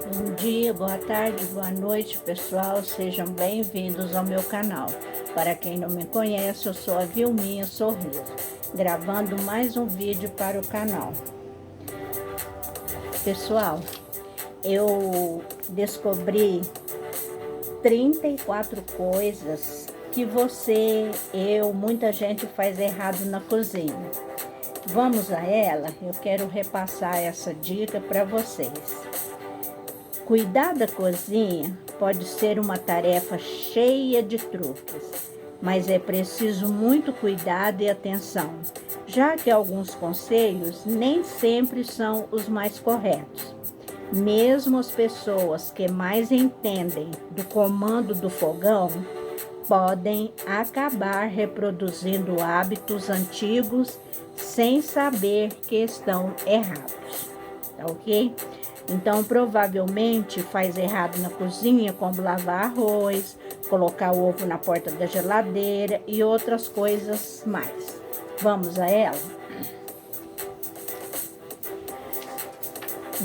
Bom dia, boa tarde, boa noite, pessoal. Sejam bem-vindos ao meu canal. Para quem não me conhece, eu sou a Vilminha Sorriso, gravando mais um vídeo para o canal. Pessoal, eu descobri 34 coisas que muita gente faz errado na cozinha. Vamos a ela? Eu quero repassar essa dica para vocês. Cuidar da cozinha pode ser uma tarefa cheia de truques, mas é preciso muito cuidado e atenção, já que alguns conselhos nem sempre são os mais corretos. Mesmo as pessoas que mais entendem do comando do fogão podem acabar reproduzindo hábitos antigos sem saber que estão errados, tá ok? Então, provavelmente faz errado na cozinha, como lavar arroz, colocar o ovo na porta da geladeira e outras coisas mais. Vamos a ela?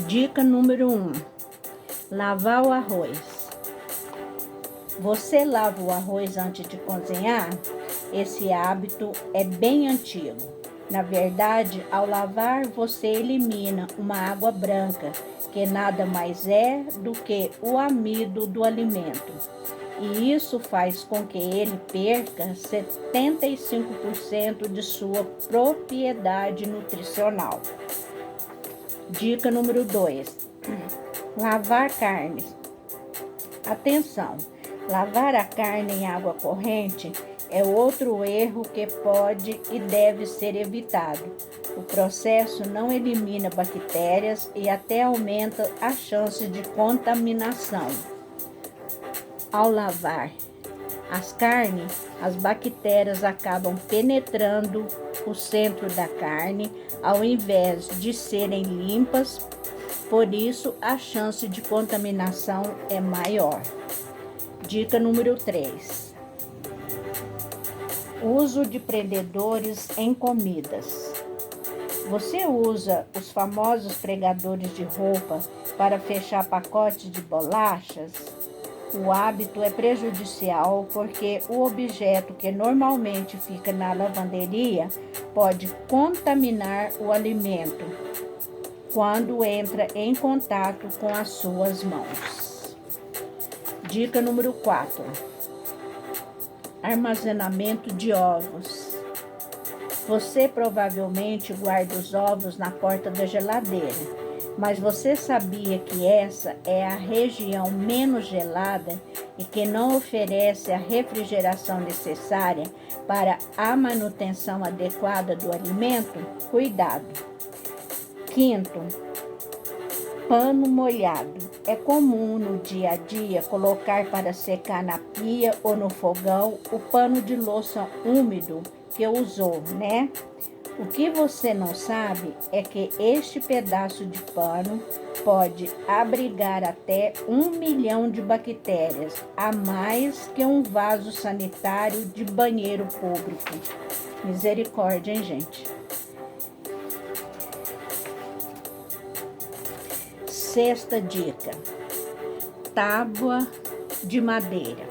Dica número 1. Lavar o arroz. Você lava o arroz antes de cozinhar? Esse hábito é bem antigo. Na verdade, ao lavar, você elimina uma água branca, que nada mais é do que o amido do alimento. E isso faz com que ele perca 75% de sua propriedade nutricional. Dica número 2. Lavar carne. Atenção! Lavar a carne em água corrente é outro erro que pode e deve ser evitado. O processo não elimina bactérias e até aumenta a chance de contaminação. Ao lavar as carnes, as bactérias acabam penetrando o centro da carne, ao invés de serem limpas, por isso a chance de contaminação é maior. Dica número 3. Uso de prendedores em comidas. Você usa os famosos pregadores de roupa para fechar pacotes de bolachas? O hábito é prejudicial porque o objeto que normalmente fica na lavanderia pode contaminar o alimento quando entra em contato com as suas mãos. Dica número 4. Armazenamento de ovos. Você provavelmente guarda os ovos na porta da geladeira, mas você sabia que essa é a região menos gelada e que não oferece a refrigeração necessária para a manutenção adequada do alimento? Cuidado! Quinto, pano molhado. É comum no dia a dia colocar para secar na pia ou no fogão o pano de louça úmido que usou, né? O que você não sabe é que este pedaço de pano pode abrigar até 1 milhão de bactérias, a mais que um vaso sanitário de banheiro público. Misericórdia, hein, gente? Sexta dica. Tábua de madeira.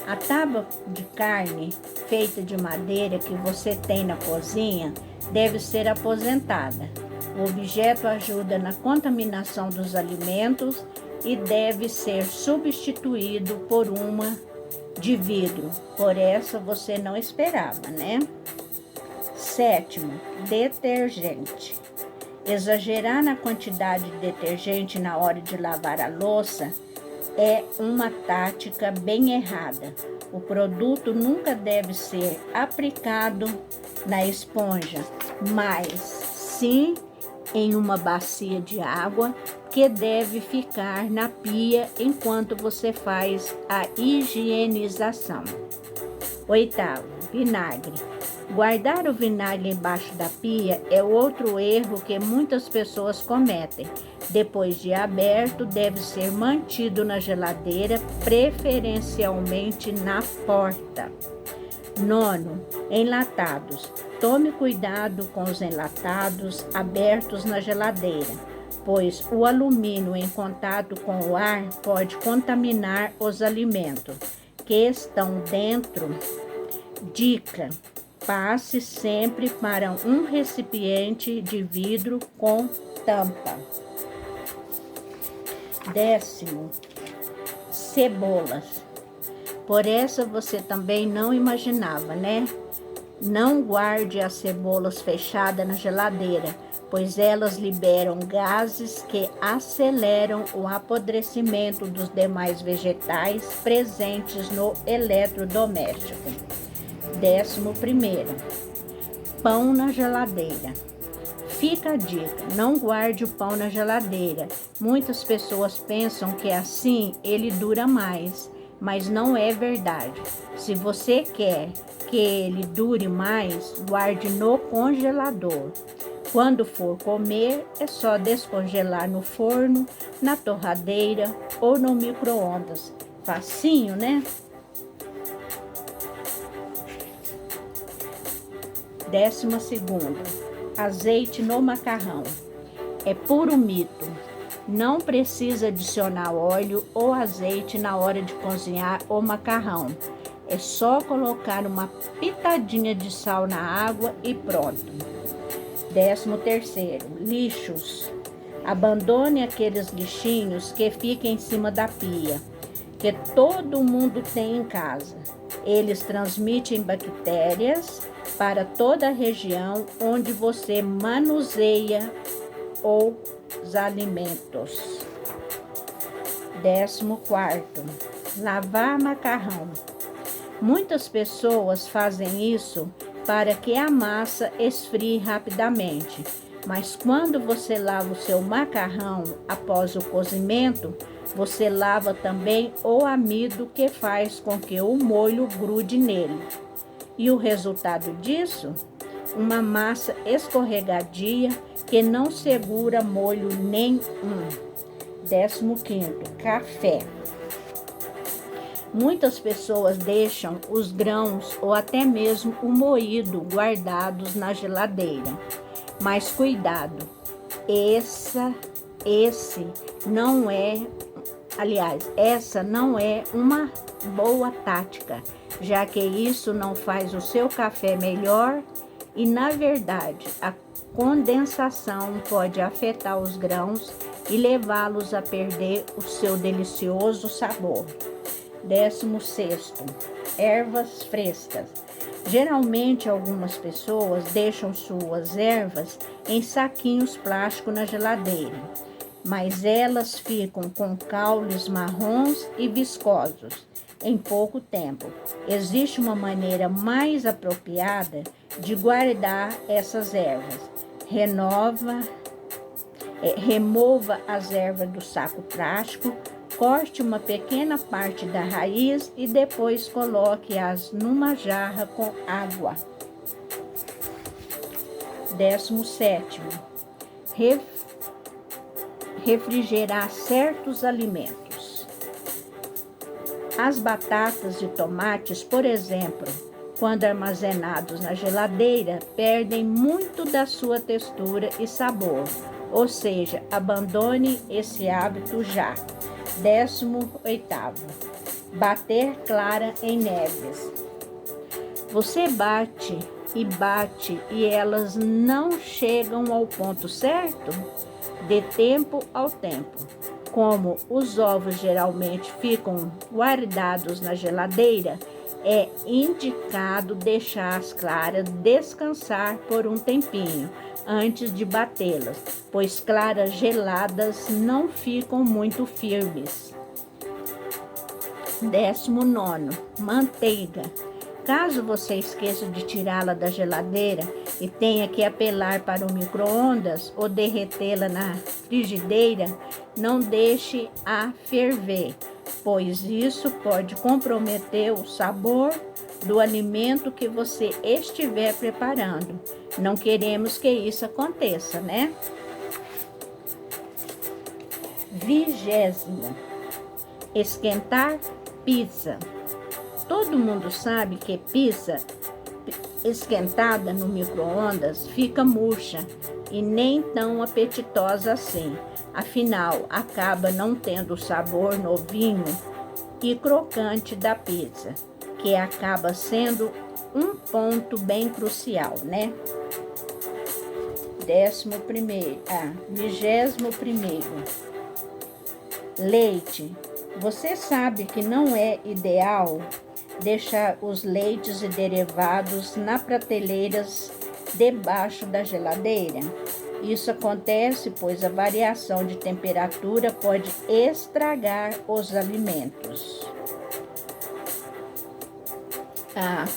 A tábua de carne feita de madeira que você tem na cozinha deve ser aposentada. O objeto ajuda na contaminação dos alimentos e deve ser substituído por uma de vidro. Por essa você não esperava, né? Sétimo, detergente. Exagerar na quantidade de detergente na hora de lavar a louça é uma tática bem errada. O produto nunca deve ser aplicado na esponja, mas sim em uma bacia de água que deve ficar na pia enquanto você faz a higienização. Oitavo, vinagre. Guardar o vinagre embaixo da pia é outro erro que muitas pessoas cometem. Depois de aberto, deve ser mantido na geladeira, preferencialmente na porta. Nono, enlatados. Tome cuidado com os enlatados abertos na geladeira. pois o alumínio em contato com o ar pode contaminar os alimentos que estão dentro. Dica: passe sempre para um recipiente de vidro com tampa. 10º, cebolas. Por essa você também não imaginava, né? Não guarde as cebolas fechadas na geladeira, pois elas liberam gases que aceleram o apodrecimento dos demais vegetais presentes no eletrodoméstico. 11º, pão na geladeira. Fica a dica, não guarde o pão na geladeira. Muitas pessoas pensam que assim ele dura mais, mas não é verdade. Se você quer que ele dure mais, guarde no congelador. Quando for comer, é só descongelar no forno, na torradeira ou no micro-ondas. Facinho, né? 12º, azeite no macarrão. É puro mito. Não precisa adicionar óleo ou azeite na hora de cozinhar o macarrão. É só colocar uma pitadinha de sal na água e pronto. 13º, lixos. Abandone aqueles lixinhos que ficam em cima da pia, que todo mundo tem em casa. Eles transmitem bactérias para toda a região onde você manuseia os alimentos. 14º, lavar macarrão. Muitas pessoas fazem isso para que a massa esfrie rapidamente, mas quando você lava o seu macarrão após o cozimento, você lava também o amido que faz com que o molho grude nele. E o resultado disso? Uma massa escorregadia que não segura molho nenhum. 15º, café. Muitas pessoas deixam os grãos ou até mesmo o moído guardados na geladeira. Mas cuidado, essa não é uma boa tática, já que isso não faz o seu café melhor e, na verdade, a condensação pode afetar os grãos e levá-los a perder o seu delicioso sabor. 16º, ervas frescas. Geralmente, algumas pessoas deixam suas ervas em saquinhos plásticos na geladeira, mas elas ficam com caules marrons e viscosos em pouco tempo. Existe uma maneira mais apropriada de guardar essas ervas. Remova as ervas do saco plástico, corte uma pequena parte da raiz e depois coloque-as numa jarra com água. 17º, refrigerar certos alimentos. As batatas e tomates, por exemplo, quando armazenados na geladeira, perdem muito da sua textura e sabor. Ou seja, abandone esse hábito já. 18º, bater clara em neves. Você bate e elas não chegam ao ponto certo? De tempo ao tempo. Como os ovos geralmente ficam guardados na geladeira, é indicado deixar as claras descansar por um tempinho antes de batê-las, pois claras geladas não ficam muito firmes. 19º, manteiga. Caso você esqueça de tirá-la da geladeira e tenha que apelar para o micro-ondas ou derretê-la na frigideira, não deixe a ferver, pois isso pode comprometer o sabor do alimento que você estiver preparando. Não queremos que isso aconteça, né? 20º, esquentar pizza. Todo mundo sabe que pizza esquentada no micro-ondas fica murcha e nem tão apetitosa assim. Afinal, acaba não tendo o sabor novinho e crocante da pizza, que acaba sendo um ponto bem crucial, né? 21º. Leite. Você sabe que não é ideal deixar os leites e derivados nas prateleiras debaixo da geladeira? Isso acontece pois a variação de temperatura pode estragar os alimentos.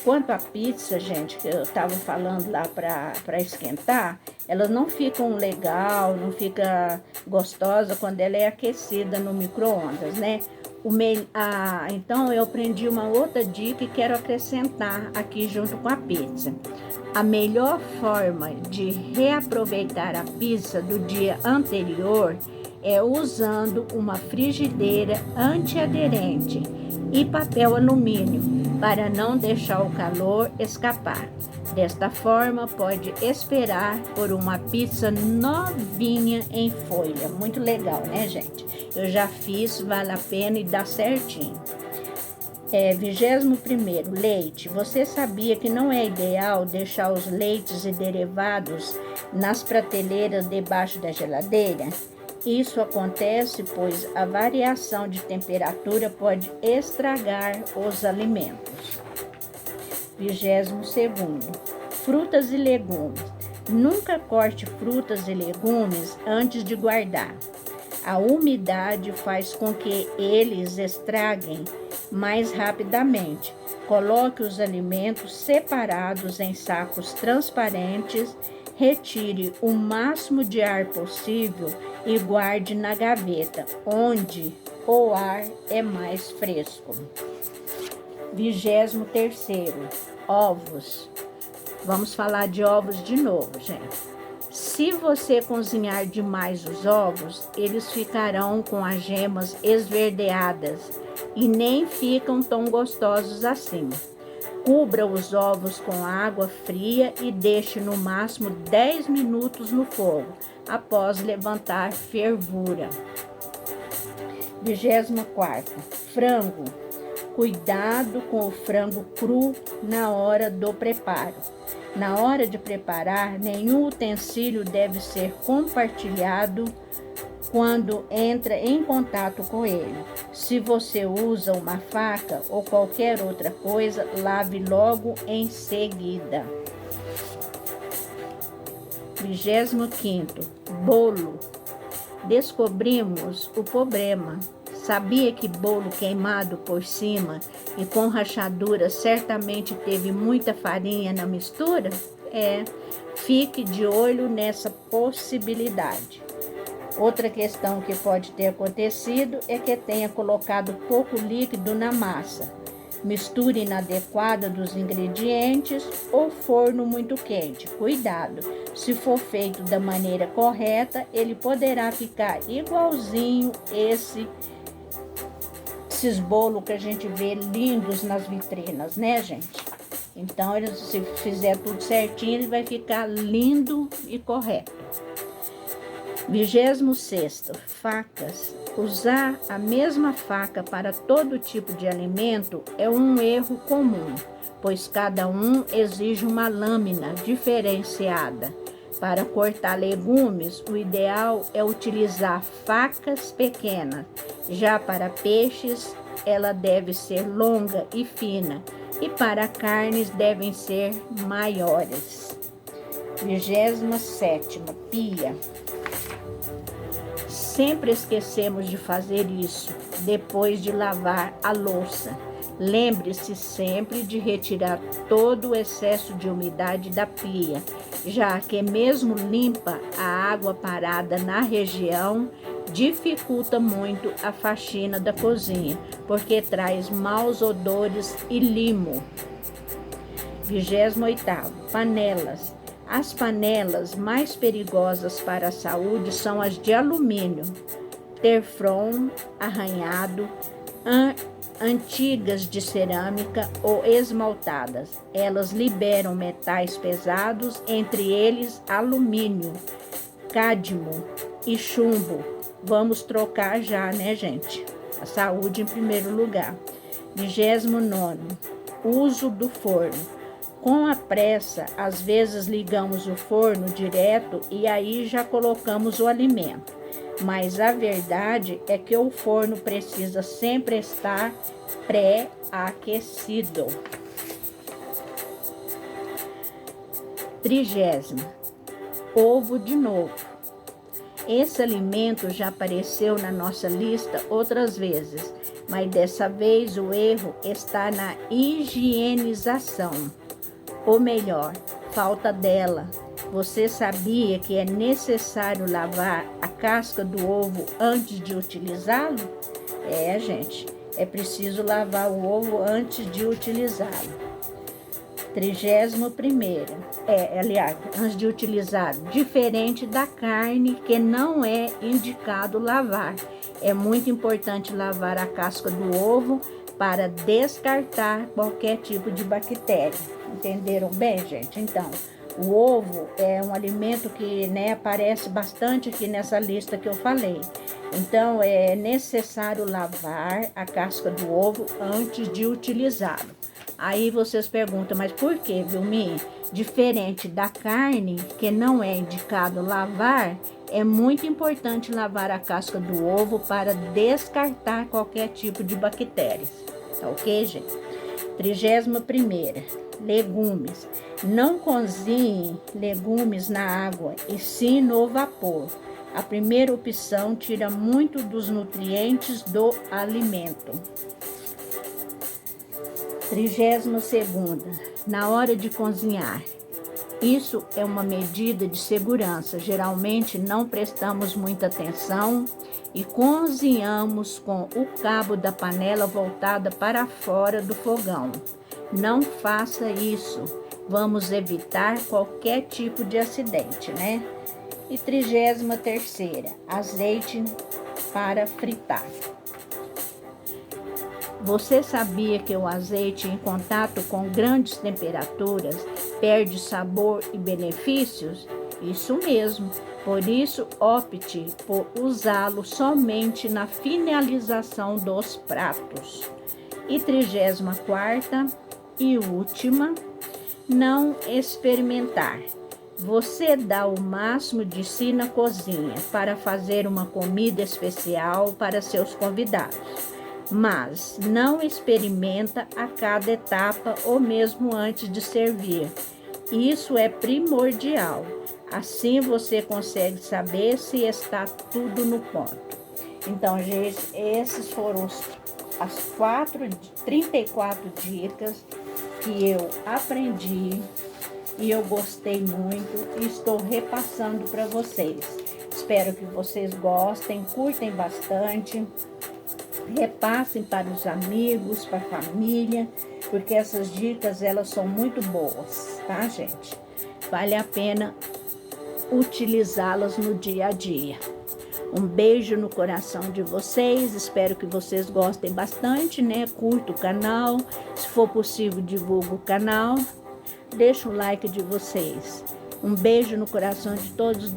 Quanto à pizza, gente, que eu estava falando lá para esquentar, elas não ficam legal, não fica gostosa quando ela é aquecida no micro-ondas, né? Então eu aprendi uma outra dica e quero acrescentar aqui junto com a pizza. A melhor forma de reaproveitar a pizza do dia anterior é usando uma frigideira antiaderente e papel alumínio para não deixar o calor escapar. Desta forma, pode esperar por uma pizza novinha em folha. Muito legal, né, gente? Eu já fiz, vale a pena e dá certinho. 21º, leite. Você sabia que não é ideal deixar os leites e derivados nas prateleiras debaixo da geladeira? Isso acontece pois a variação de temperatura pode estragar os alimentos. 22º, frutas e legumes. Nunca corte frutas e legumes antes de guardar. A umidade faz com que eles estraguem mais rapidamente. Coloque os alimentos separados em sacos transparentes, retire o máximo de ar possível e guarde na gaveta, onde o ar é mais fresco. 23º, ovos. Vamos falar de ovos de novo, gente. Se você cozinhar demais os ovos, eles ficarão com as gemas esverdeadas e nem ficam tão gostosos assim. Cubra os ovos com água fria e deixe no máximo 10 minutos no fogo, após levantar fervura. 24º, frango. Cuidado com o frango cru na hora do preparo. Na hora de preparar, nenhum utensílio deve ser compartilhado quando entra em contato com ele. Se você usa uma faca ou qualquer outra coisa, lave logo em seguida. 25º, bolo. Descobrimos o problema. Sabia que bolo queimado por cima e com rachadura certamente teve muita farinha na mistura? Fique de olho nessa possibilidade. Outra questão que pode ter acontecido é que tenha colocado pouco líquido na massa, mistura inadequada dos ingredientes ou forno muito quente. Cuidado, se for feito da maneira correta, ele poderá ficar igualzinho esses bolos que a gente vê lindos nas vitrinas, né, gente? Então, se fizer tudo certinho, ele vai ficar lindo e correto. 26º, facas. Usar a mesma faca para todo tipo de alimento é um erro comum, pois cada um exige uma lâmina diferenciada. Para cortar legumes, o ideal é utilizar facas pequenas. Já para peixes, ela deve ser longa e fina, e para carnes devem ser maiores. 27ª, pia. Sempre esquecemos de fazer isso depois de lavar a louça. Lembre-se sempre de retirar todo o excesso de umidade da pia, já que mesmo limpa, a água parada na região dificulta muito a faxina da cozinha, porque traz maus odores e limo. 28º, panelas. As panelas mais perigosas para a saúde são as de alumínio, teflon, arranhado, antigas de cerâmica ou esmaltadas. Elas liberam metais pesados, entre eles alumínio, cádmio e chumbo, vamos trocar já, né, gente? A saúde em primeiro lugar. 29º, uso do forno. Com a pressa, às vezes ligamos o forno direto e aí já colocamos o alimento. Mas a verdade é que o forno precisa sempre estar pré-aquecido. 30º, ovo de novo. Esse alimento já apareceu na nossa lista outras vezes, mas dessa vez o erro está na higienização. Ou melhor, falta dela. Você sabia que é necessário lavar a casca do ovo antes de utilizá-lo? Gente, é preciso lavar o ovo antes de utilizá-lo. 31º, antes de utilizar, diferente da carne que não é indicado lavar. É muito importante lavar a casca do ovo para descartar qualquer tipo de bactéria. Entenderam bem, gente? Então, o ovo é um alimento que, aparece bastante aqui nessa lista que eu falei. Então, é necessário lavar a casca do ovo antes de utilizá-lo. Aí vocês perguntam, mas por que, Vilmi? Diferente da carne, que não é indicado lavar, é muito importante lavar a casca do ovo para descartar qualquer tipo de bactérias. Tá ok, gente? 31º, legumes. Não cozinhe legumes na água, e sim no vapor. A primeira opção tira muito dos nutrientes do alimento. 32º, na hora de cozinhar. Isso é uma medida de segurança. Geralmente não prestamos muita atenção e cozinhamos com o cabo da panela voltada para fora do fogão. Não faça isso. Vamos evitar qualquer tipo de acidente, né? E 33ª, azeite para fritar. Você sabia que o azeite em contato com grandes temperaturas perde sabor e benefícios? Isso mesmo. Por isso, opte por usá-lo somente na finalização dos pratos. E 34ª e última, não experimentar. Você dá o máximo de si na cozinha para fazer uma comida especial para seus convidados, mas não experimenta a cada etapa ou mesmo antes de servir. Isso é primordial. Assim você consegue saber se está tudo no ponto. Então, gente, esses foram as 34 dicas que eu aprendi e eu gostei muito e estou repassando para vocês. Espero que vocês gostem, curtem bastante, repassem para os amigos, para a família, porque essas dicas, elas são muito boas, tá, gente? Vale a pena utilizá-las no dia a dia. Um beijo no coração de vocês, espero que vocês gostem bastante, né? Curta o canal, se for possível, divulga o canal, deixa o like de vocês. Um beijo no coração de todos.